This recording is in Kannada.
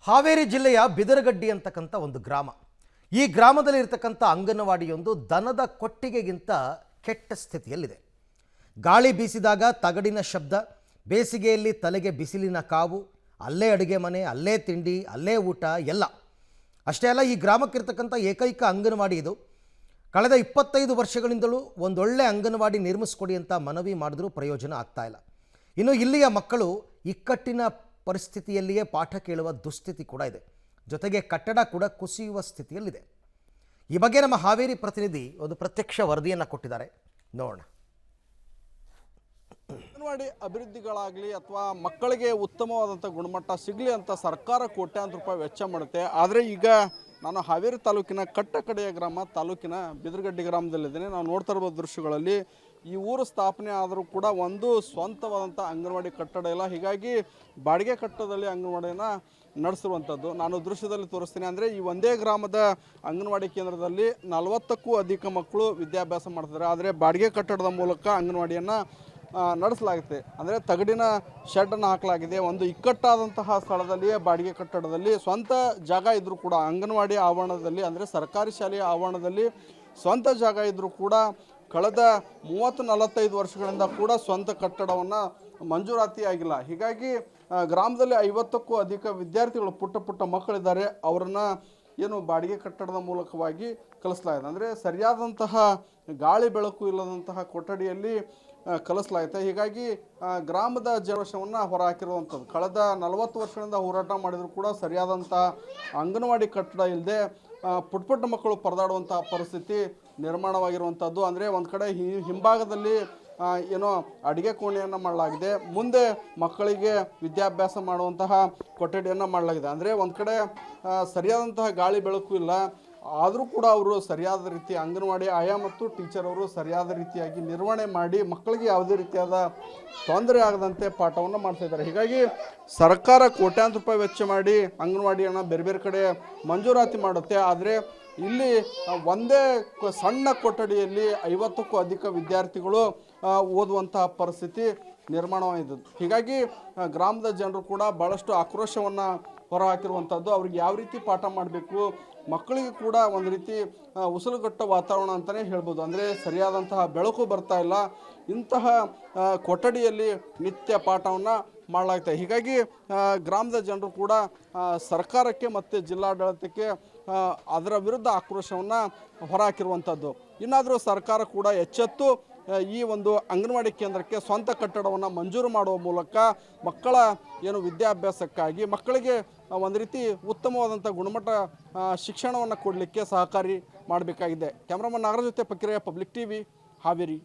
ಹಾವೇರಿ ಜಿಲ್ಲೆಯ ಬಿದರಗಡ್ಡಿ ಅಂತಕ್ಕಂಥ ಒಂದು ಗ್ರಾಮ. ಈ ಗ್ರಾಮದಲ್ಲಿ ಇರತಕ್ಕಂಥ ಅಂಗನವಾಡಿಯೊಂದು ದನದ ಕೊಟ್ಟಿಗೆಗಿಂತ ಕೆಟ್ಟ ಸ್ಥಿತಿಯಲ್ಲಿದೆ. ಗಾಳಿ ಬೀಸಿದಾಗ ತಗಡಿನ ಶಬ್ದ, ಬೇಸಿಗೆಯಲ್ಲಿ ತಲೆಗೆ ಬಿಸಿಲಿನ ಕಾವು, ಅಲ್ಲೇ ಅಡುಗೆ ಮನೆ, ಅಲ್ಲೇ ತಿಂಡಿ, ಅಲ್ಲೇ ಊಟ ಎಲ್ಲ. ಅಷ್ಟೇ ಅಲ್ಲ, ಈ ಗ್ರಾಮಕ್ಕಿರ್ತಕ್ಕಂಥ ಏಕೈಕ ಅಂಗನವಾಡಿ ಇದು. ಕಳೆದ 25 ವರ್ಷಗಳಿಂದಲೂ ಒಂದೊಳ್ಳೆ ಅಂಗನವಾಡಿ ನಿರ್ಮಿಸ್ಕೊಡಿ ಅಂತ ಮನವಿ ಮಾಡಿದ್ರೂ ಪ್ರಯೋಜನ ಆಗ್ತಾ ಇಲ್ಲ. ಇನ್ನು ಇಲ್ಲಿಯ ಮಕ್ಕಳು ಇಕ್ಕಟ್ಟಿನ ಪರಿಸ್ಥಿತಿಯಲ್ಲಿಯೇ ಪಾಠ ಕೇಳುವ ದುಸ್ಥಿತಿ ಕೂಡ ಇದೆ. ಜೊತೆಗೆ ಕಟ್ಟಡ ಕೂಡ ಕುಸಿಯುವ ಸ್ಥಿತಿಯಲ್ಲಿದೆ. ಈ ಬಗ್ಗೆ ನಮ್ಮ ಹಾವೇರಿ ಪ್ರತಿನಿಧಿ ಒಂದು ಪ್ರತ್ಯಕ್ಷ ವರದಿಯನ್ನು ಕೊಟ್ಟಿದ್ದಾರೆ, ನೋಡೋಣ. ಅಂಗನವಾಡಿ ಅಭಿವೃದ್ಧಿಗಳಾಗಲಿ ಅಥವಾ ಮಕ್ಕಳಿಗೆ ಉತ್ತಮವಾದಂಥ ಗುಣಮಟ್ಟ ಸಿಗಲಿ ಅಂತ ಸರ್ಕಾರ ಕೋಟ್ಯಾಂತರ ರೂಪಾಯಿ ವೆಚ್ಚ ಮಾಡುತ್ತೆ. ಆದರೆ ಈಗ ನಾನು ಹಾವೇರಿ ತಾಲೂಕಿನ ಕಟ್ಟಕಡೆಯ ಗ್ರಾಮ ತಾಲೂಕಿನ ಬಿದರಗಡ್ಡಿ ಗ್ರಾಮದಲ್ಲಿದ್ದೇನೆ. ನಾವು ನೋಡ್ತಾ ಇರ್ಬೋದು ದೃಶ್ಯಗಳಲ್ಲಿ, ಈ ಊರು ಸ್ಥಾಪನೆ ಆದರೂ ಕೂಡ ಒಂದು ಸ್ವಂತವಾದಂಥ ಅಂಗನವಾಡಿ ಕಟ್ಟಡ ಇಲ್ಲ. ಹೀಗಾಗಿ ಬಾಡಿಗೆ ಕಟ್ಟಡದಲ್ಲಿ ಅಂಗನವಾಡಿಯನ್ನು ನಡೆಸಿರುವಂಥದ್ದು ನಾನು ದೃಶ್ಯದಲ್ಲಿ ತೋರಿಸ್ತೀನಿ. ಅಂದರೆ ಈ ಒಂದೇ ಗ್ರಾಮದ ಅಂಗನವಾಡಿ ಕೇಂದ್ರದಲ್ಲಿ 40ಕ್ಕೂ ಅಧಿಕ ಮಕ್ಕಳು ವಿದ್ಯಾಭ್ಯಾಸ ಮಾಡ್ತಿದ್ದಾರೆ. ಆದರೆ ಬಾಡಿಗೆ ಕಟ್ಟಡದ ಮೂಲಕ ಅಂಗನವಾಡಿಯನ್ನು ನಡೆಸಲಾಗುತ್ತೆ. ಅಂದರೆ ತಗಡಿನ ಶೆಡ್ಡನ್ನು ಹಾಕಲಾಗಿದೆ. ಒಂದು ಇಕ್ಕಟ್ಟಾದಂತಹ ಸ್ಥಳದಲ್ಲಿಯೇ ಬಾಡಿಗೆ ಕಟ್ಟಡದಲ್ಲಿ ಸ್ವಂತ ಜಾಗ ಇದ್ದರೂ ಕೂಡ ಅಂಗನವಾಡಿ ಆವರಣದಲ್ಲಿ, ಅಂದರೆ ಸರ್ಕಾರಿ ಶಾಲೆಯ ಆವರಣದಲ್ಲಿ ಸ್ವಂತ ಜಾಗ ಇದ್ದರೂ ಕೂಡ ಕಳೆದ 30-45 ವರ್ಷಗಳಿಂದ ಕೂಡ ಸ್ವಂತ ಕಟ್ಟಡವನ್ನು ಮಂಜೂರಾತಿ ಆಗಿಲ್ಲ. ಹೀಗಾಗಿ ಗ್ರಾಮದಲ್ಲಿ 50ಕ್ಕೂ ಅಧಿಕ ವಿದ್ಯಾರ್ಥಿಗಳು, ಪುಟ್ಟ ಮಕ್ಕಳಿದ್ದಾರೆ. ಅವರನ್ನು ಏನು ಬಾಡಿಗೆ ಕಟ್ಟಡದ ಮೂಲಕವಾಗಿ ಕಲಿಸಲಾಗಿದೆ. ಅಂದರೆ ಸರಿಯಾದಂತಹ ಗಾಳಿ ಬೆಳಕು ಇಲ್ಲದಂತಹ ಕೊಠಡಿಯಲ್ಲಿ ಕಲಿಸಲಾಗುತ್ತೆ. ಹೀಗಾಗಿ ಗ್ರಾಮದ ಜೀವನವನ್ನು ಹೊರಹಾಕಿರುವಂಥದ್ದು. ಕಳೆದ 40 ವರ್ಷಗಳಿಂದ ಹೋರಾಟ ಮಾಡಿದರೂ ಕೂಡ ಸರಿಯಾದಂಥ ಅಂಗನವಾಡಿ ಕಟ್ಟಡ ಇಲ್ಲದೆ ಪುಟ್ಟ ಮಕ್ಕಳು ಪರದಾಡುವಂಥ ಪರಿಸ್ಥಿತಿ ನಿರ್ಮಾಣವಾಗಿರುವಂಥದ್ದು. ಅಂದರೆ ಒಂದು ಕಡೆ ಹಿಂಭಾಗದಲ್ಲಿ ಏನೋ ಅಡುಗೆ ಕೋಣೆಯನ್ನು ಮಾಡಲಾಗಿದೆ, ಮುಂದೆ ಮಕ್ಕಳಿಗೆ ವಿದ್ಯಾಭ್ಯಾಸ ಮಾಡುವಂತಹ ಕೊಠಡಿಯನ್ನು ಮಾಡಲಾಗಿದೆ. ಅಂದರೆ ಒಂದು ಕಡೆ ಸರಿಯಾದಂತಹ ಗಾಳಿ ಬೆಳಕು ಇಲ್ಲ, ಆದರೂ ಕೂಡ ಅವರು ಸರಿಯಾದ ರೀತಿ ಅಂಗನವಾಡಿ ಆಯಾ ಮತ್ತು ಟೀಚರ್ ಅವರು ಸರಿಯಾದ ರೀತಿಯಾಗಿ ನಿರ್ವಹಣೆ ಮಾಡಿ ಮಕ್ಕಳಿಗೆ ಯಾವುದೇ ರೀತಿಯಾದ ತೊಂದರೆ ಆಗದಂತೆ ಪಾಠವನ್ನು ಮಾಡ್ತಾಯಿದ್ದಾರೆ. ಹೀಗಾಗಿ ಸರ್ಕಾರ ಕೋಟ್ಯಾಂತರ ರೂಪಾಯಿ ವೆಚ್ಚ ಮಾಡಿ ಅಂಗನವಾಡಿಯನ್ನು ಬೇರೆ ಕಡೆ ಮಂಜೂರಾತಿ ಮಾಡುತ್ತೆ. ಆದರೆ ಇಲ್ಲಿ ಒಂದೇ ಸಣ್ಣ ಕೊಠಡಿಯಲ್ಲಿ 50ಕ್ಕೂ ಅಧಿಕ ವಿದ್ಯಾರ್ಥಿಗಳು ಓದುವಂತಹ ಪರಿಸ್ಥಿತಿ ನಿರ್ಮಾಣವಾಗಿದೆ. ಹೀಗಾಗಿ ಗ್ರಾಮದ ಜನರು ಕೂಡ ಭಾಳಷ್ಟು ಆಕ್ರೋಶವನ್ನು ಹೊರಹಾಕಿರುವಂಥದ್ದು. ಅವ್ರಿಗೆ ಯಾವ ರೀತಿ ಪಾಠ ಮಾಡಬೇಕು, ಮಕ್ಕಳಿಗೆ ಕೂಡ ಒಂದು ರೀತಿ ಉಸಿರುಗಟ್ಟ ವಾತಾವರಣ ಅಂತಲೇ ಹೇಳ್ಬೋದು. ಅಂದರೆ ಸರಿಯಾದಂತಹ ಬೆಳಕು ಬರ್ತಾ ಇಲ್ಲ, ಇಂತಹ ಕೊಠಡಿಯಲ್ಲಿ ನಿತ್ಯ ಪಾಠವನ್ನು ಮಾಡಲಾಗ್ತದೆ. ಹೀಗಾಗಿ ಗ್ರಾಮದ ಜನರು ಕೂಡ ಸರ್ಕಾರಕ್ಕೆ ಮತ್ತು ಜಿಲ್ಲಾಡಳಿತಕ್ಕೆ ಅದರ ವಿರುದ್ಧ ಆಕ್ರೋಶವನ್ನು ಹೊರಹಾಕಿರುವಂಥದ್ದು. ಇನ್ನಾದರೂ ಸರ್ಕಾರ ಕೂಡ ಎಚ್ಚೆತ್ತು ಈ ಒಂದು ಅಂಗನವಾಡಿ ಕೇಂದ್ರಕ್ಕೆ ಸ್ವಂತ ಕಟ್ಟಡವನ್ನು ಮಂಜೂರು ಮಾಡುವ ಮೂಲಕ ಮಕ್ಕಳ ಏನು ವಿದ್ಯಾಭ್ಯಾಸಕ್ಕಾಗಿ ಮಕ್ಕಳಿಗೆ ಒಂದು ರೀತಿ ಉತ್ತಮವಾದಂಥ ಗುಣಮಟ್ಟ ಶಿಕ್ಷಣವನ್ನು ಕೊಡಲಿಕ್ಕೆ ಸಹಕಾರಿ ಮಾಡಬೇಕಾಗಿದೆ. ಕ್ಯಾಮ್ರಾಮನ್ ನಾಗರಾಜ್ ಜೊತೆ ಪಕ್ಕಿರಯ್ಯ, ಪಬ್ಲಿಕ್ ಟಿವಿ, ಹಾವೇರಿ.